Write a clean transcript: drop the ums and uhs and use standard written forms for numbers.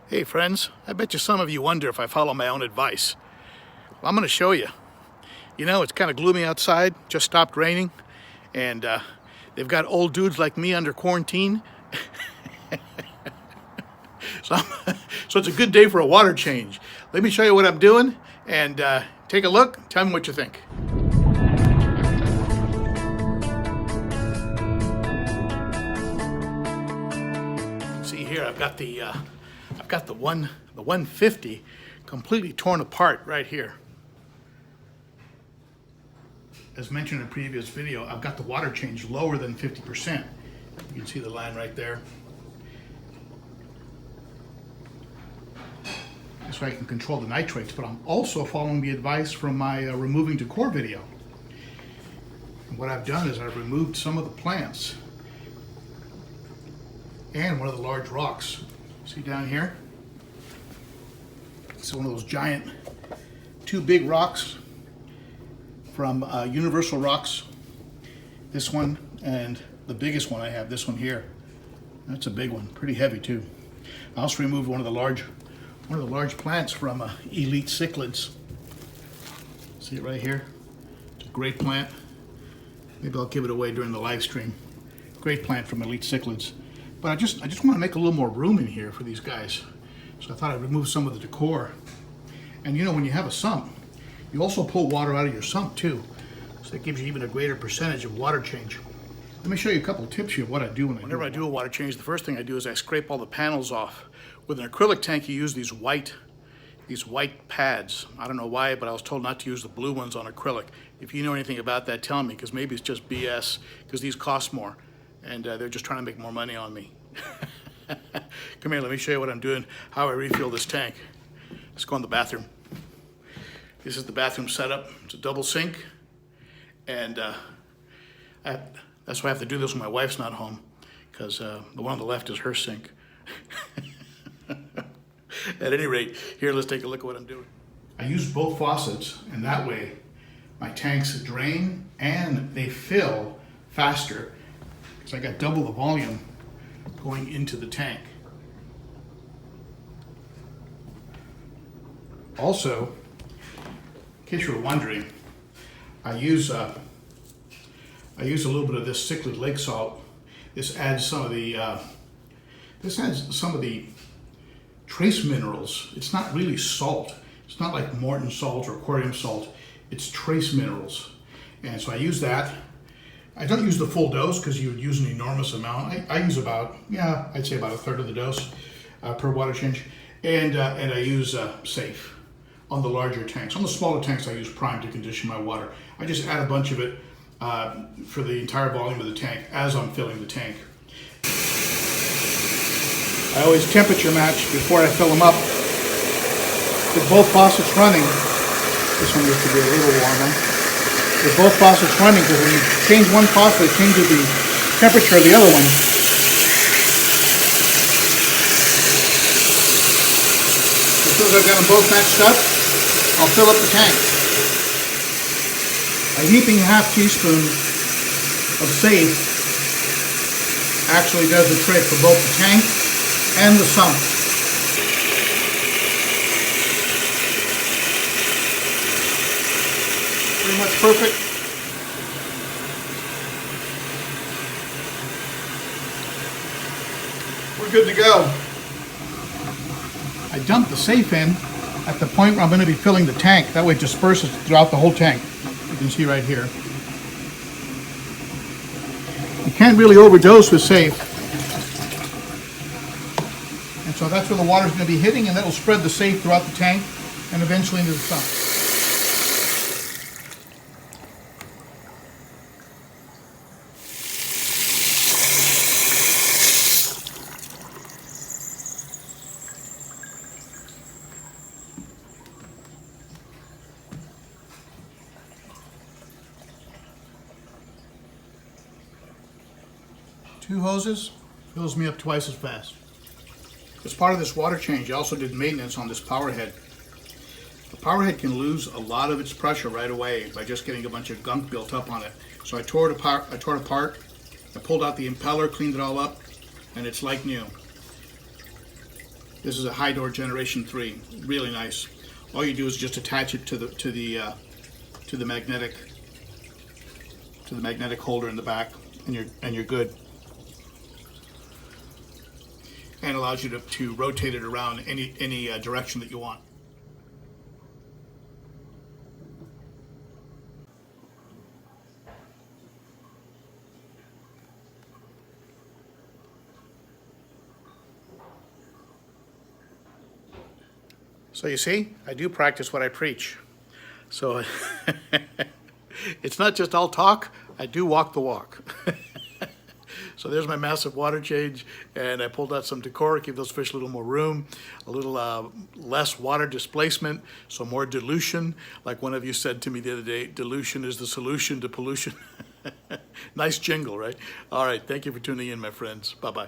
Hey friends, I bet you some of you wonder if I follow my own advice. Well, I'm going to show you. You know, it's kind of gloomy outside, just stopped raining, and they've got old dudes like me under quarantine. so it's a good day for a water change. Let me show you what I'm doing, and take a look, tell me what you think. See here, I've got the 150 completely torn apart right here. As mentioned in a previous video, I've got the water change lower than 50%. You can see the line right there. That's why I can control the nitrates, but I'm also following the advice from my removing decor video. And what I've done is I've removed some of the plants and one of the large rocks. See down here? It's one of those giant, two big rocks from Universal Rocks. This one and the biggest one I have, this one here. That's a big one, pretty heavy too. I also removed one of the large plants from Elite Cichlids. See it right here? It's a great plant. Maybe I'll give it away during the live stream. Great plant from Elite Cichlids. But I just want to make a little more room in here for these guys. So I thought I'd remove some of the decor. And you know, when you have a sump, you also pull water out of your sump too. So that gives you even a greater percentage of water change. Let me show you a couple of tips here of what I do whenever I do a water change. The first thing I do is I scrape all the panels off. With an acrylic tank, you use these white pads. I don't know why, but I was told not to use the blue ones on acrylic. If you know anything about that, tell me, because maybe it's just BS, because these cost more. And they're just trying to make more money on me. Come here, let me show you what I'm doing, how I refill this tank. Let's go in the bathroom. This is the bathroom setup. It's a double sink. And that's why I have to do this when my wife's not home, because the one on the left is her sink. At any rate, here, let's take a look at what I'm doing. I use both faucets, and that way my tanks drain and they fill faster. So I got double the volume going into the tank. Also, in case you were wondering, I use a little bit of this cichlid lake salt. This adds some of the trace minerals. It's not really salt. It's not like Morton salt or Aquarium salt. It's trace minerals, and so I use that. I don't use the full dose because you would use an enormous amount. I use about, I'd say about a third of the dose per water change. And I use Safe on the larger tanks. On the smaller tanks, I use Prime to condition my water. I just add a bunch of it for the entire volume of the tank as I'm filling the tank. I always temperature match before I fill them up. With both faucets running, this one needs to be a little warmer. With both faucets running, because when you change one faucet, it changes the temperature of the other one. As soon as I've got them both matched up, I'll fill up the tank. A heaping half teaspoon of Safe actually does the trick for both the tank and the sump. Pretty much perfect. We're good to go. I dumped the Safe in at the point where I'm going to be filling the tank. That way it disperses throughout the whole tank. You can see right here. You can't really overdose with Safe. And so that's where the water's going to be hitting, and that will spread the Safe throughout the tank and eventually into the sump. Two hoses fills me up twice as fast. As part of this water change, I also did maintenance on this power head. The power head can lose a lot of its pressure right away by just getting a bunch of gunk built up on it. So I tore it apart, I pulled out the impeller, cleaned it all up, and it's like new. This is a high door generation 3, really nice. All you do is just attach it to the magnetic holder in the back, and you're good. And allows you to rotate it around any direction that you want. So you see, I do practice what I preach. So it's not just all talk, I do walk the walk. So there's my massive water change, and I pulled out some decor, give those fish a little more room, a little less water displacement, so more dilution. Like one of you said to me the other day, dilution is the solution to pollution. Nice jingle, right? All right, thank you for tuning in, my friends. Bye-bye.